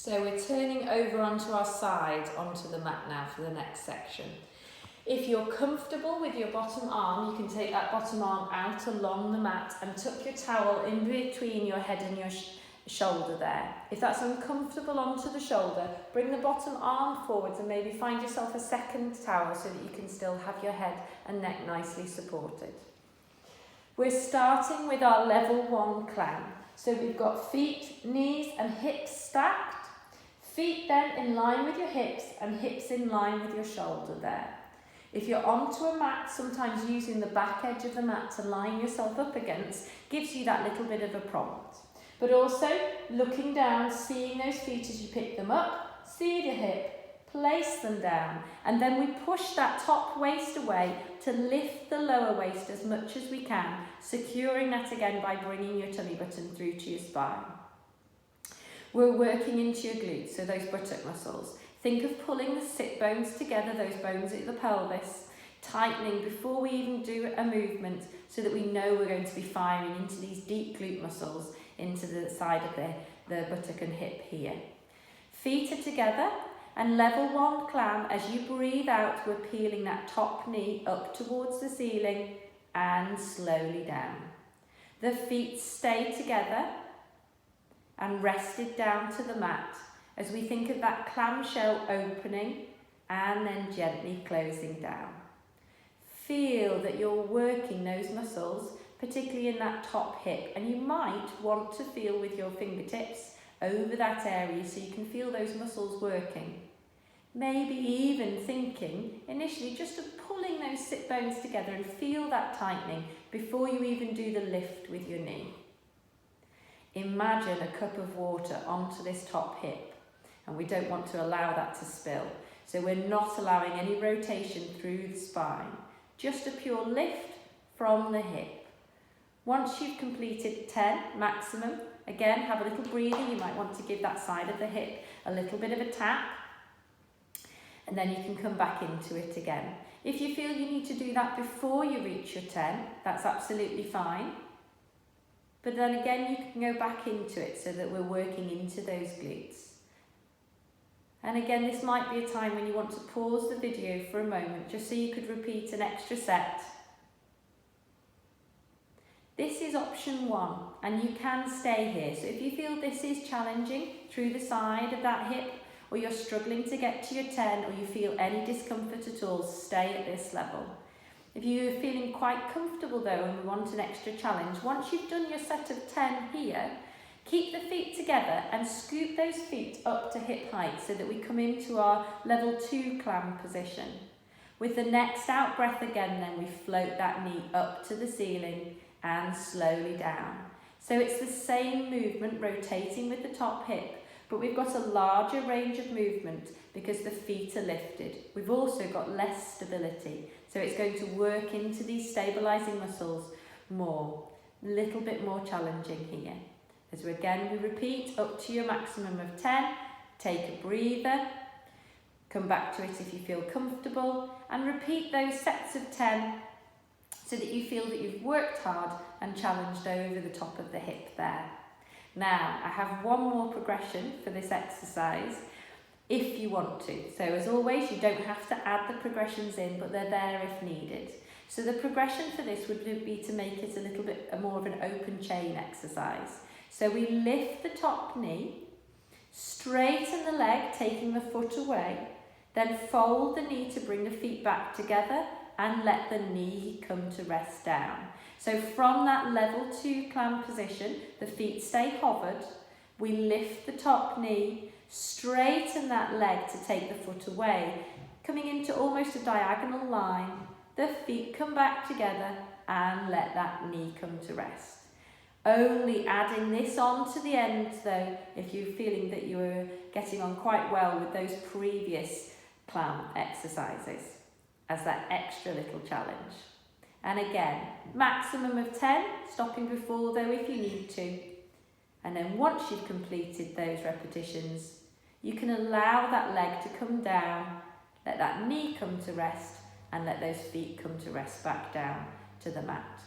So we're turning over onto our side onto the mat now for the next section. If you're comfortable with your bottom arm, you can take that bottom arm out along the mat and tuck your towel in between your head and your shoulder there. If that's uncomfortable onto the shoulder, bring the bottom arm forwards and maybe find yourself a second towel so that you can still have your head and neck nicely supported. We're starting with our level 1 climb. So we've got feet, knees and hips stacked. Feet then in line with your hips and hips in line with your shoulder there. If you're onto a mat, sometimes using the back edge of the mat to line yourself up against gives you that little bit of a prompt. But also looking down, seeing those feet as you pick them up, see your hip, place them down, and then we push that top waist away to lift the lower waist as much as we can, securing that again by bringing your tummy button through to your spine. We're working into your glutes, so those buttock muscles. Think of pulling the sit bones together, those bones at the pelvis, tightening before we even do a movement so that we know we're going to be firing into these deep glute muscles into the side of the buttock and hip here. Feet are together and level 1 climb. As you breathe out, we're peeling that top knee up towards the ceiling and slowly down. The feet stay together and rested down to the mat as we think of that clamshell opening and then gently closing down. Feel that you're working those muscles, particularly in that top hip, and you might want to feel with your fingertips over that area so you can feel those muscles working. Maybe even thinking initially just of pulling those sit bones together and feel that tightening before you even do the lift with your knee. Imagine a cup of water onto this top hip, and we don't want to allow that to spill. So we're not allowing any rotation through the spine, just a pure lift from the hip. Once you've completed 10 maximum, again, have a little breather. You might want to give that side of the hip a little bit of a tap, and then you can come back into it again. If you feel you need to do that before you reach your 10, that's absolutely fine. But then again, you can go back into it so that we're working into those glutes. And again, this might be a time when you want to pause the video for a moment just so you could repeat an extra set. This is option 1, and you can stay here. So if you feel this is challenging through the side of that hip, or you're struggling to get to your 10, or you feel any discomfort at all, stay at this level. If you're feeling quite comfortable though and want an extra challenge, once you've done your set of 10 here, keep the feet together and scoop those feet up to hip height so that we come into our level 2 climb position. With the next out breath again, then we float that knee up to the ceiling and slowly down. So it's the same movement, rotating with the top hip, but we've got a larger range of movement because the feet are lifted. We've also got less stability, so it's going to work into these stabilising muscles more, a little bit more challenging here. As we repeat up to your maximum of 10, take a breather, come back to it if you feel comfortable, and repeat those sets of 10 so that you feel that you've worked hard and challenged over the top of the hip there. Now, I have one more progression for this exercise if you want to. So as always, you don't have to add the progressions in, but they're there if needed. So the progression for this would be to make it a little bit more of an open chain exercise. So we lift the top knee, straighten the leg, taking the foot away, then fold the knee to bring the feet back together and let the knee come to rest down. So from that level 2 climb position, the feet stay hovered, we lift the top knee, straighten that leg to take the foot away, coming into almost a diagonal line, the feet come back together and let that knee come to rest. Only adding this on to the end though, if you're feeling that you're getting on quite well with those previous climb exercises as that extra little challenge. And again, maximum of 10, stopping before though if you need to. And then once you've completed those repetitions, you can allow that leg to come down, let that knee come to rest, and let those feet come to rest back down to the mat.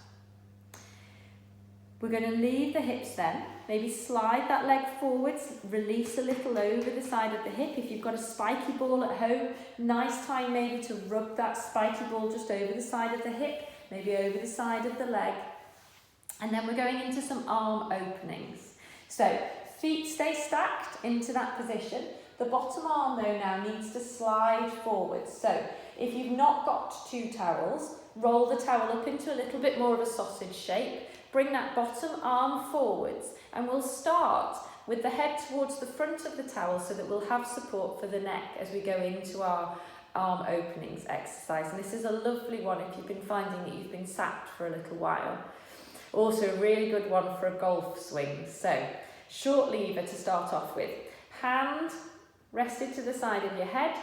We're going to leave the hips then. Maybe slide that leg forwards, release a little over the side of the hip. If you've got a spiky ball at home, nice time maybe to rub that spiky ball just over the side of the hip, maybe over the side of the leg. And then we're going into some arm openings. So feet stay stacked into that position. The bottom arm though now needs to slide forwards. So if you've not got 2 towels, roll the towel up into a little bit more of a sausage shape. Bring that bottom arm forwards, and we'll start with the head towards the front of the towel so that we'll have support for the neck as we go into our arm openings exercise. And this is a lovely one if you've been finding that you've been sat for a little while. Also a really good one for a golf swing. So short lever to start off with. Hand rested to the side of your head.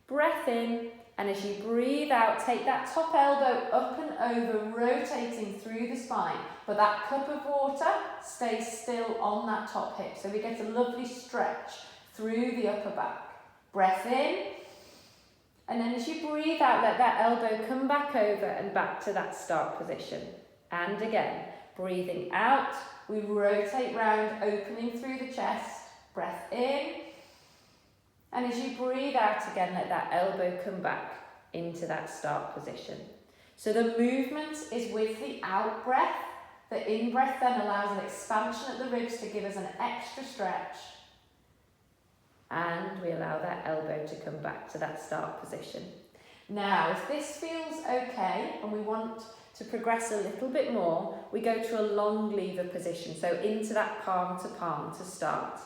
Breath in. And as you breathe out, take that top elbow up and over, rotating through the spine. But that cup of water stays still on that top hip. So we get a lovely stretch through the upper back. Breath in. And then as you breathe out, let that elbow come back over and back to that start position. And again, breathing out, we rotate round, opening through the chest. Breath in. And as you breathe out again, let that elbow come back into that start position. So the movement is with the out breath. The in breath then allows an expansion at the ribs to give us an extra stretch. And we allow that elbow to come back to that start position. Now, if this feels okay and we want to progress a little bit more, we go to a long lever position. So into that palm to start.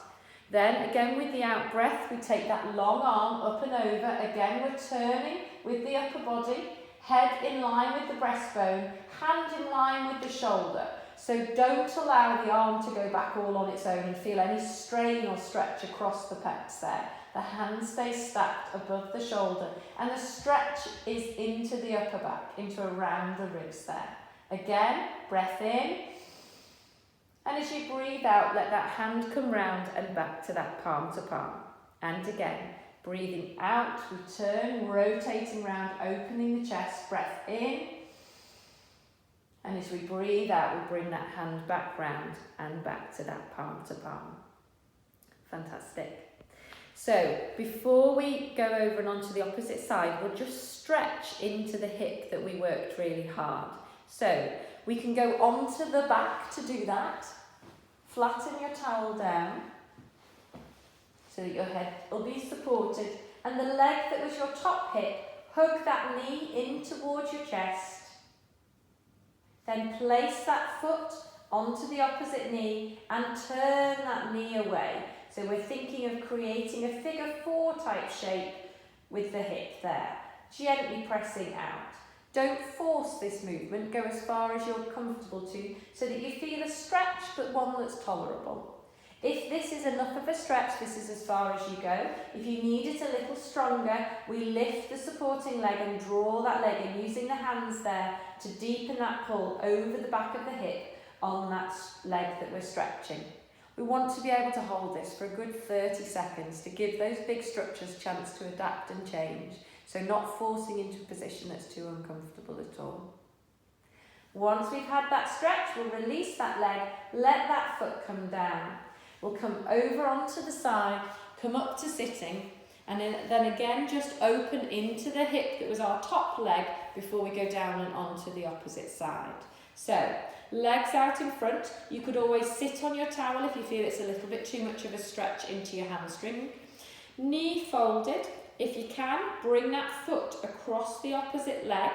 Then again with the out breath, we take that long arm up and over. Again, we're turning with the upper body, head in line with the breastbone, hand in line with the shoulder. So don't allow the arm to go back all on its own and feel any strain or stretch across the pecs there. The hand stays stacked above the shoulder and the stretch is into the upper back, into around the ribs there. Again, breath in. And as you breathe out, let that hand come round and back to that palm to palm. And again, breathing out, we turn, rotating round, opening the chest, breath in. And as we breathe out, we bring that hand back round and back to that palm to palm. Fantastic. So before we go over and onto the opposite side, we'll just stretch into the hip that we worked really hard. So we can go onto the back to do that. Flatten your towel down so that your head will be supported. And the leg that was your top hip, hug that knee in towards your chest. Then place that foot onto the opposite knee and turn that knee away. So we're thinking of creating a figure 4 type shape with the hip there. Gently pressing out. Don't force this movement, go as far as you're comfortable to so that you feel a stretch but one that's tolerable. If this is enough of a stretch, this is as far as you go. If you need it a little stronger, we lift the supporting leg and draw that leg in using the hands there to deepen that pull over the back of the hip on that leg that we're stretching. We want to be able to hold this for a good 30 seconds to give those big structures a chance to adapt and change. So not forcing into a position that's too uncomfortable at all. Once we've had that stretch, we'll release that leg, let that foot come down. We'll come over onto the side, come up to sitting, and then again just open into the hip that was our top leg before we go down and onto the opposite side. So, legs out in front. You could always sit on your towel if you feel it's a little bit too much of a stretch into your hamstring. Knee folded. If you can, bring that foot across the opposite leg,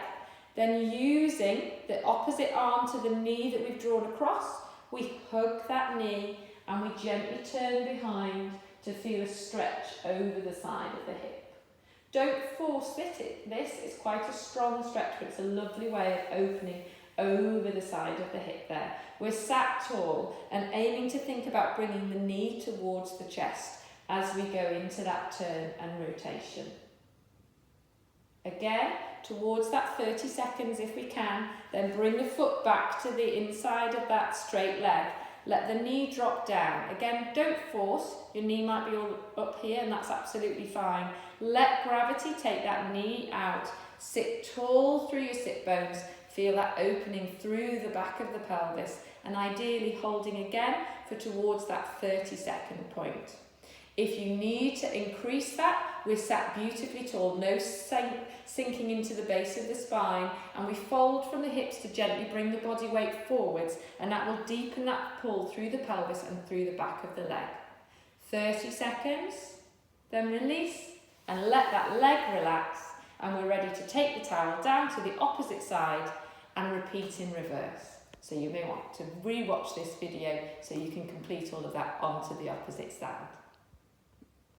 then using the opposite arm to the knee that we've drawn across, we hug that knee and we gently turn behind to feel a stretch over the side of the hip. Don't force this, it's quite a strong stretch, but it's a lovely way of opening over the side of the hip there. We're sat tall and aiming to think about bringing the knee towards the chest as we go into that turn and rotation. Again, towards that 30 seconds if we can, then bring the foot back to the inside of that straight leg. Let the knee drop down. Again, don't force. Your knee might be all up here and that's absolutely fine. Let gravity take that knee out. Sit tall through your sit bones. Feel that opening through the back of the pelvis, and ideally holding again for towards that 30-second point. If you need to increase that, we're sat beautifully tall, no sinking into the base of the spine, and we fold from the hips to gently bring the body weight forwards, and that will deepen that pull through the pelvis and through the back of the leg. 30 seconds, then release, and let that leg relax, and we're ready to take the towel down to the opposite side and repeat in reverse. So you may want to re-watch this video so you can complete all of that onto the opposite side.